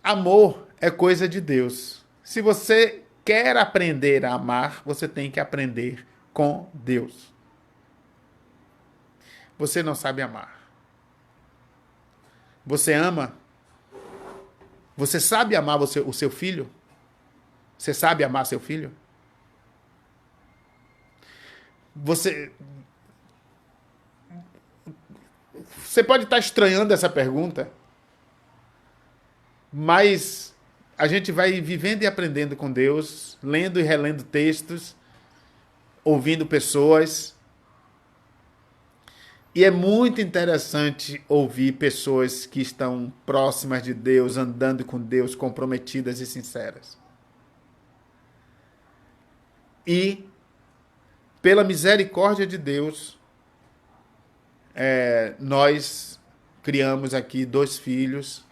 Amor é coisa de Deus. Se você quer aprender a amar, você tem que aprender com Deus. Você não sabe amar. Você ama? Você sabe amar o seu filho? Você sabe amar seu filho? Você pode estar estranhando essa pergunta, mas a gente vai vivendo e aprendendo com Deus, lendo e relendo textos, ouvindo pessoas. E é muito interessante ouvir pessoas que estão próximas de Deus, andando com Deus, comprometidas e sinceras. E, pela misericórdia de Deus, nós criamos aqui 2 filhos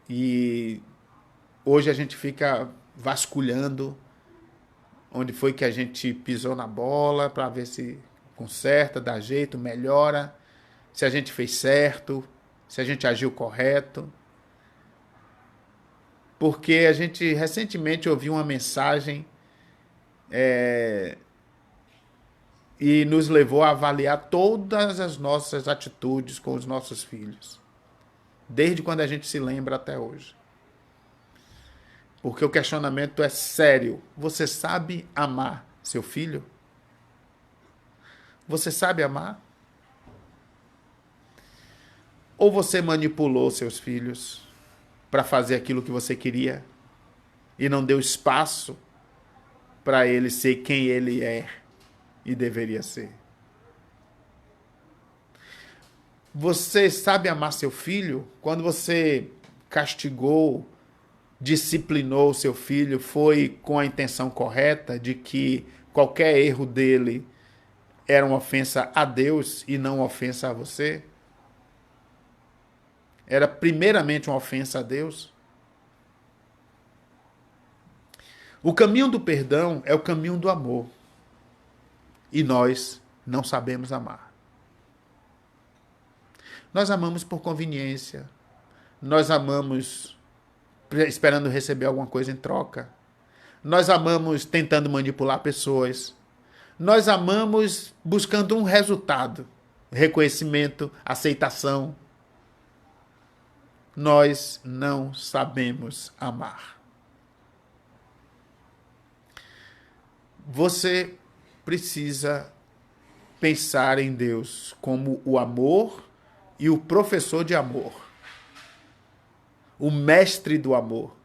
e hoje a gente fica vasculhando onde foi que a gente pisou na bola para ver se conserta, dá jeito, melhora, se a gente fez certo, se a gente agiu correto. Porque a gente recentemente ouviu uma mensagem e nos levou a avaliar todas as nossas atitudes com os nossos filhos, desde quando a gente se lembra até hoje. Porque o questionamento é sério. Você sabe amar seu filho? Você sabe amar? Ou você manipulou seus filhos para fazer aquilo que você queria e não deu espaço para ele ser quem ele é e deveria ser? Você sabe amar seu filho? Quando você castigou, disciplinou seu filho, foi com a intenção correta de que qualquer erro dele era uma ofensa a Deus e não uma ofensa a você? Era primeiramente uma ofensa a Deus? O caminho do perdão é o caminho do amor. E nós não sabemos amar. Nós amamos por conveniência. Nós amamos esperando receber alguma coisa em troca. Nós amamos tentando manipular pessoas. Nós amamos buscando um resultado, reconhecimento, aceitação. Nós não sabemos amar. Você precisa pensar em Deus como o amor e o professor de amor. O mestre do amor.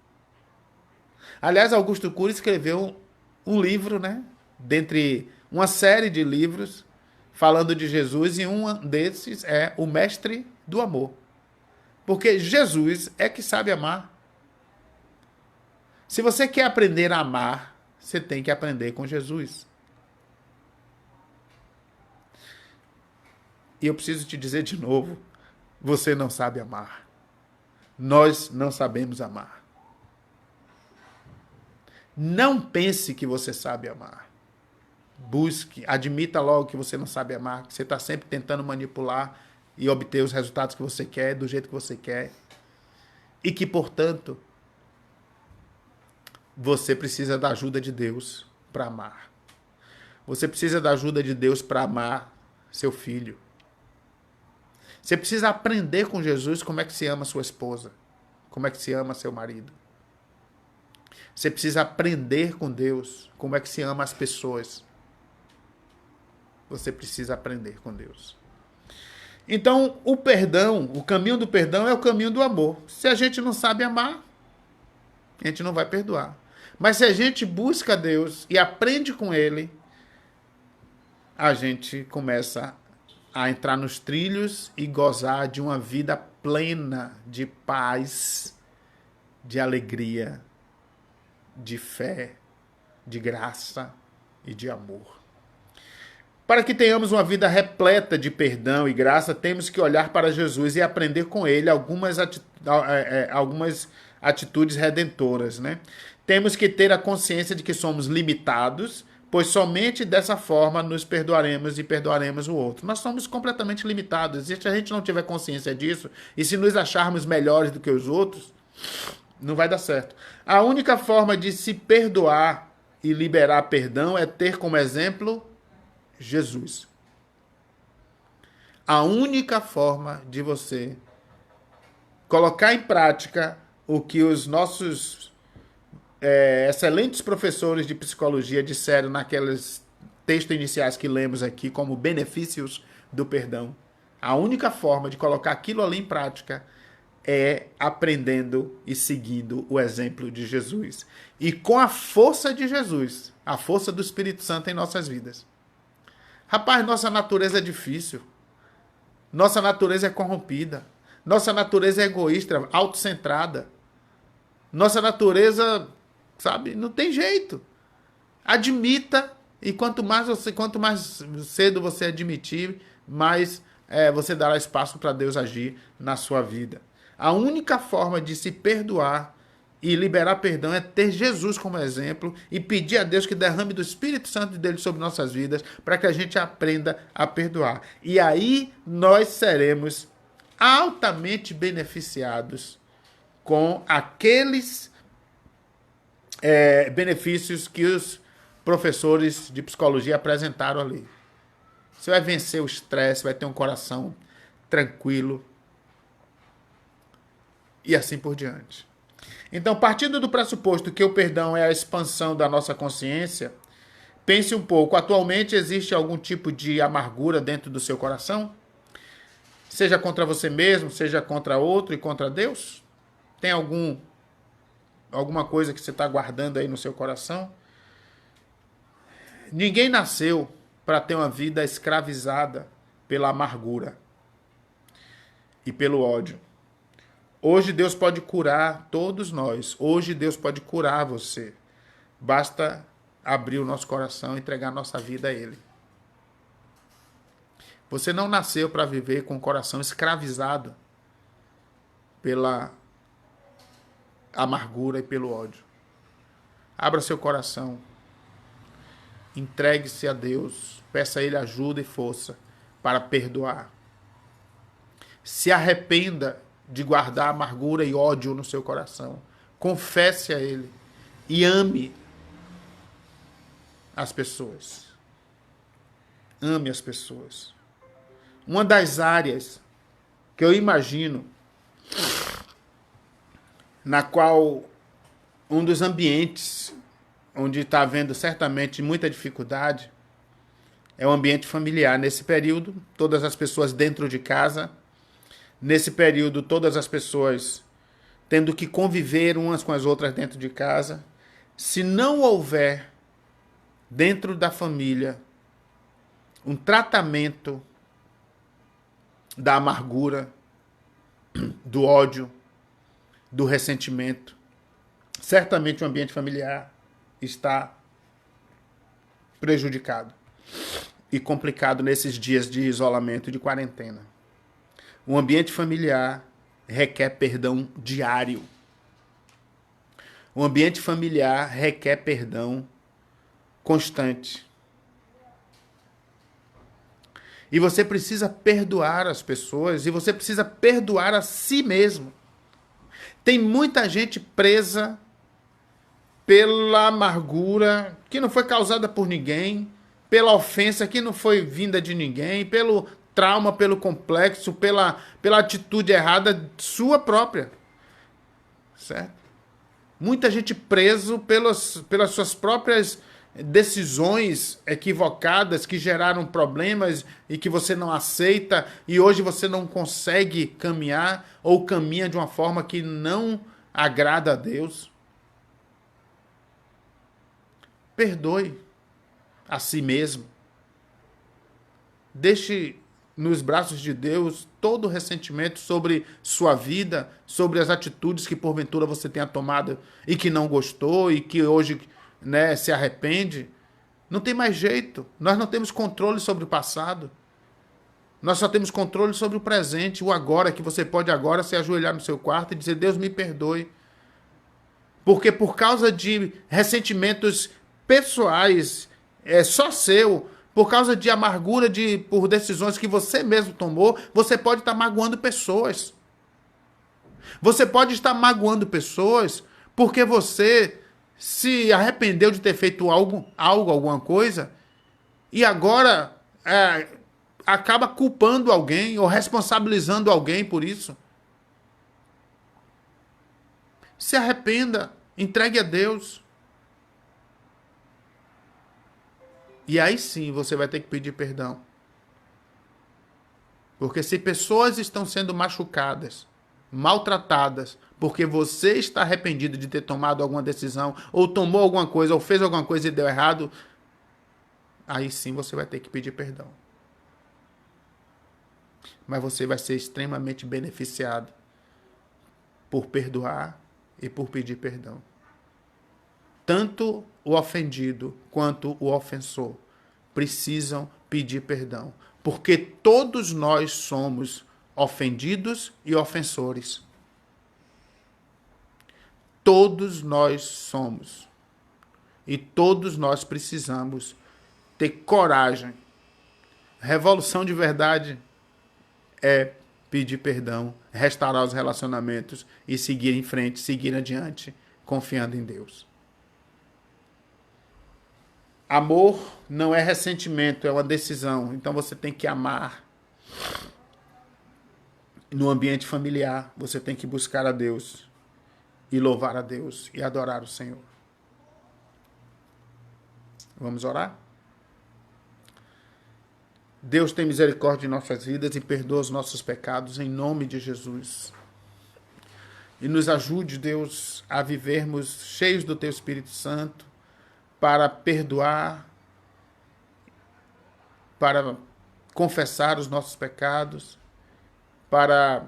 Aliás, Augusto Cury escreveu um livro, né? Dentre uma série de livros falando de Jesus, e um desses é o mestre do amor. Porque Jesus é que sabe amar. Se você quer aprender a amar, você tem que aprender com Jesus. E eu preciso te dizer de novo, você não sabe amar. Nós não sabemos amar. Não pense que você sabe amar. Busque, admita logo que você não sabe amar, que você está sempre tentando manipular e obter os resultados que você quer, do jeito que você quer. e que, portanto, você precisa da ajuda de Deus para amar. Você precisa da ajuda de Deus para amar seu filho. Você precisa aprender com Jesus como é que se ama sua esposa, como é que se ama seu marido. Você precisa aprender com Deus como é que se ama as pessoas. Você precisa aprender com Deus. Então, o perdão, o caminho do perdão é o caminho do amor. Se a gente não sabe amar, a gente não vai perdoar. Mas se a gente busca Deus e aprende com Ele, a gente começa a entrar nos trilhos e gozar de uma vida plena de paz, de alegria, de fé, de graça e de amor. Para que tenhamos uma vida repleta de perdão e graça, temos que olhar para Jesus e aprender com Ele algumas atitudes redentoras, né? Temos que ter a consciência de que somos limitados, pois somente dessa forma nos perdoaremos e perdoaremos o outro. Nós somos completamente limitados. E se a gente não tiver consciência disso, e se nos acharmos melhores do que os outros, não vai dar certo. A única forma de se perdoar e liberar perdão é ter como exemplo Jesus. A única forma de você colocar em prática o que os nossos excelentes professores de psicologia disseram naqueles textos iniciais que lemos aqui como benefícios do perdão. A única forma de colocar aquilo ali em prática é aprendendo e seguindo o exemplo de Jesus. E com a força de Jesus, a força do Espírito Santo em nossas vidas. Rapaz, nossa natureza é difícil. Nossa natureza é corrompida. Nossa natureza é egoísta, autocentrada. Nossa natureza, sabe, não tem jeito. Admita, e quanto mais cedo você admitir, mais você dará espaço para Deus agir na sua vida. A única forma de se perdoar e liberar perdão é ter Jesus como exemplo e pedir a Deus que derrame do Espírito Santo dele sobre nossas vidas para que a gente aprenda a perdoar. E aí nós seremos altamente beneficiados com aqueles benefícios que os professores de psicologia apresentaram ali. Você vai vencer o estresse, vai ter um coração tranquilo e assim por diante. Então, partindo do pressuposto que o perdão é a expansão da nossa consciência, pense um pouco, atualmente existe algum tipo de amargura dentro do seu coração? Seja contra você mesmo, seja contra outro e contra Deus? Tem alguma coisa que você está guardando aí no seu coração? Ninguém nasceu para ter uma vida escravizada pela amargura e pelo ódio. Hoje Deus pode curar todos nós. Hoje Deus pode curar você. Basta abrir o nosso coração e entregar nossa vida a Ele. Você não nasceu para viver com o coração escravizado pela amargura e pelo ódio. Abra seu coração. Entregue-se a Deus. Peça a Ele ajuda e força para perdoar. Se arrependa de guardar amargura e ódio no seu coração. Confesse a Ele e ame as pessoas. Ame as pessoas. Uma das áreas que eu imagino na qual um dos ambientes onde está havendo certamente muita dificuldade é o ambiente familiar. Nesse período, todas as pessoas dentro de casa. Nesse período, todas as pessoas tendo que conviver umas com as outras dentro de casa. Se não houver dentro da família um tratamento da amargura, do ódio, do ressentimento, certamente o ambiente familiar está prejudicado e complicado nesses dias de isolamento e de quarentena. Um ambiente familiar requer perdão diário. Um ambiente familiar requer perdão constante. E você precisa perdoar as pessoas e você precisa perdoar a si mesmo. Tem muita gente presa pela amargura que não foi causada por ninguém, pela ofensa que não foi vinda de ninguém, pelo trauma, pelo complexo, pela atitude errada sua própria. Certo? Muita gente preso pelas suas próprias decisões equivocadas que geraram problemas e que você não aceita e hoje você não consegue caminhar ou caminha de uma forma que não agrada a Deus. Perdoe a si mesmo. Deixe nos braços de Deus todo o ressentimento sobre sua vida, sobre as atitudes que porventura você tenha tomado e que não gostou e que hoje, né, se arrepende. Não tem mais jeito. Nós não temos controle sobre o passado. Nós só temos controle sobre o presente, o agora, que você pode agora se ajoelhar no seu quarto e dizer: Deus, me perdoe. Porque por causa de ressentimentos pessoais, só seu, por causa de amargura por decisões que você mesmo tomou, você pode estar magoando pessoas. Você pode estar magoando pessoas porque você se arrependeu de ter feito alguma coisa, e agora acaba culpando alguém ou responsabilizando alguém por isso. Se arrependa, entregue a Deus. E aí sim você vai ter que pedir perdão. Porque se pessoas estão sendo machucadas, maltratadas, porque você está arrependido de ter tomado alguma decisão, ou tomou alguma coisa, ou fez alguma coisa e deu errado, aí sim você vai ter que pedir perdão. Mas você vai ser extremamente beneficiado por perdoar e por pedir perdão. Tanto o ofendido quanto o ofensor precisam pedir perdão, porque todos nós somos ofendidos e ofensores. Todos nós somos. E todos nós precisamos ter coragem. Revolução de verdade é pedir perdão, restaurar os relacionamentos e seguir em frente, seguir adiante, confiando em Deus. Amor não é ressentimento, é uma decisão. Então você tem que amar. No ambiente familiar, você tem que buscar a Deus e louvar a Deus e adorar o Senhor. Vamos orar? Deus tem misericórdia de nossas vidas e perdoa os nossos pecados em nome de Jesus. E nos ajude, Deus, a vivermos cheios do Teu Espírito Santo, para perdoar, para confessar os nossos pecados, para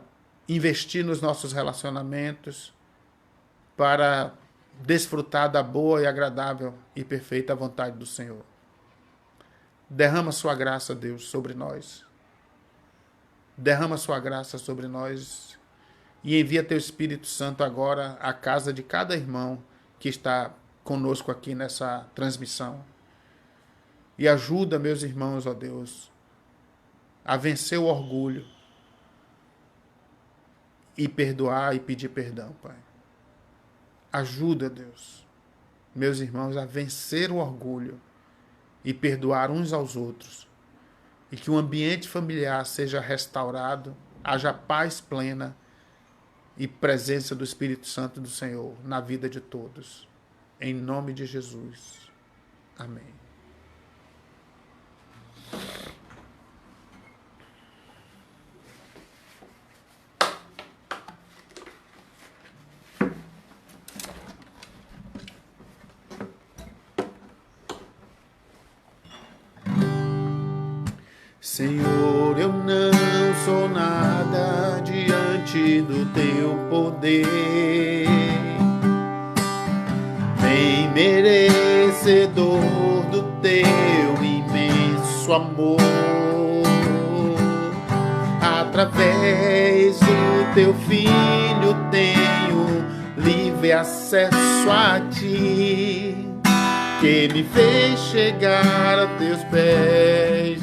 investir nos nossos relacionamentos, para desfrutar da boa e agradável e perfeita vontade do Senhor. Derrama sua graça, Deus, sobre nós. Derrama sua graça sobre nós e envia Teu Espírito Santo agora à casa de cada irmão que está conosco aqui nessa transmissão. E ajuda meus irmãos, ó Deus, a vencer o orgulho e perdoar e pedir perdão, Pai. Ajuda, Deus, meus irmãos a vencer o orgulho e perdoar uns aos outros. E que o ambiente familiar seja restaurado, haja paz plena e presença do Espírito Santo do Senhor na vida de todos. Em nome de Jesus. Amém. Senhor, eu não sou nada diante do Teu poder, nem merecedor do Teu imenso amor. Através do Teu Filho tenho livre acesso a Ti, que me fez chegar a Teus pés,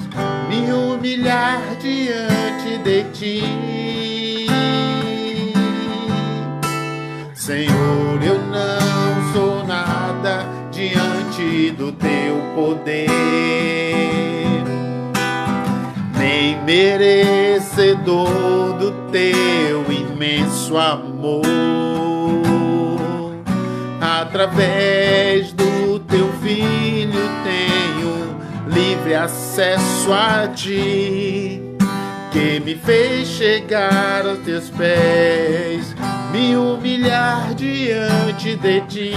me humilhar diante de Ti. Senhor, eu não sou nada diante do teu poder, nem merecedor do teu imenso amor. Através do teu filho tenho livre acesso a ti, que me fez chegar aos teus pés, me humilhar diante de ti.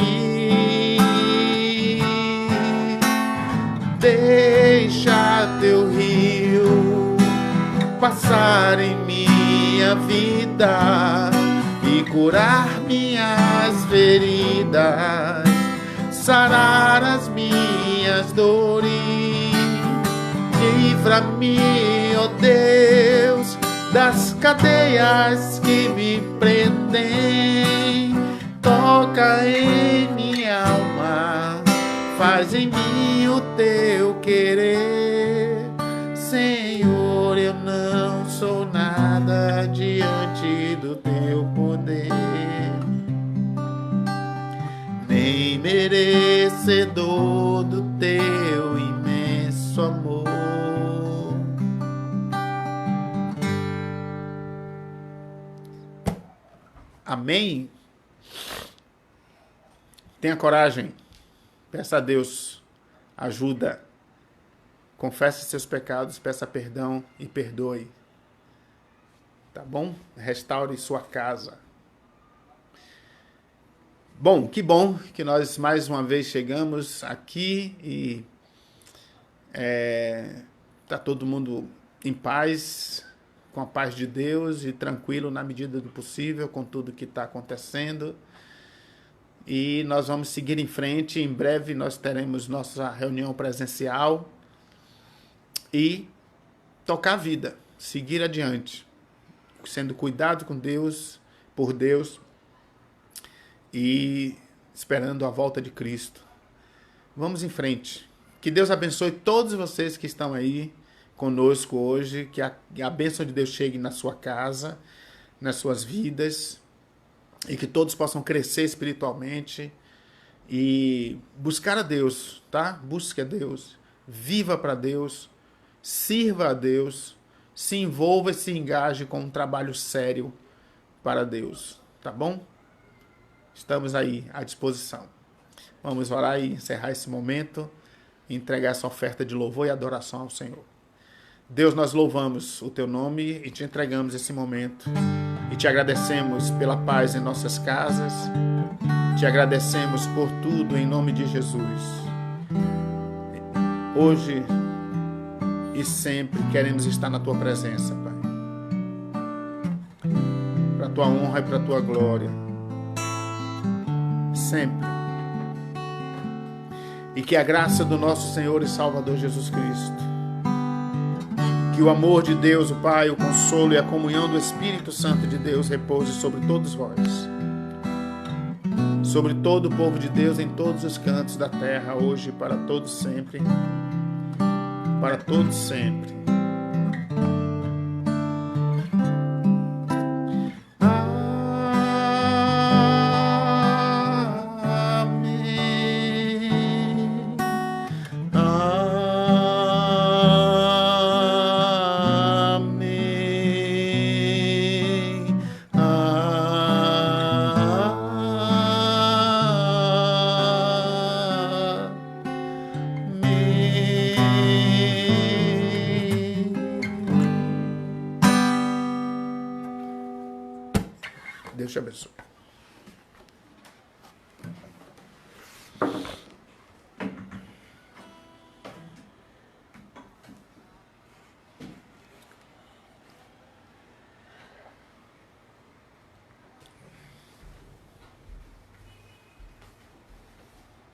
Deixa teu rio passar em minha vida e curar minhas feridas, sarar as minhas dores. Livra-me, ó Deus, das cadeias que me prendem. Toca em minha alma, faz em mim o teu querer. Senhor, eu não sou nada diante do teu poder, nem merecedor do teu imenso amor. Amém? Tenha coragem. Peça a Deus ajuda. Confesse seus pecados, peça perdão e perdoe. Tá bom? Restaure sua casa. Bom que nós mais uma vez chegamos aqui e tá todo mundo em paz, com a paz de Deus e tranquilo na medida do possível com tudo que está acontecendo. E nós vamos seguir em frente. Em breve nós teremos nossa reunião presencial e tocar a vida, seguir adiante, sendo cuidado com Deus, por Deus e esperando a volta de Cristo. Vamos em frente. Que Deus abençoe todos vocês que estão aí conosco hoje, que a bênção de Deus chegue na sua casa, nas suas vidas, e que todos possam crescer espiritualmente e buscar a Deus, tá? Busque a Deus, viva para Deus, sirva a Deus, se envolva e se engaje com um trabalho sério para Deus, tá bom? Estamos aí à disposição. Vamos orar e encerrar esse momento e entregar essa oferta de louvor e adoração ao Senhor. Deus, nós louvamos o teu nome e te entregamos esse momento. E te agradecemos pela paz em nossas casas. Te agradecemos por tudo em nome de Jesus. Hoje e sempre queremos estar na tua presença, Pai. Para a tua honra e para a tua glória. Sempre. E que a graça do nosso Senhor e Salvador Jesus Cristo, que o amor de Deus, o Pai, o consolo e a comunhão do Espírito Santo de Deus repouse sobre todos vós, sobre todo o povo de Deus em todos os cantos da terra, hoje e para todos sempre. Para todos sempre. Deus te abençoe.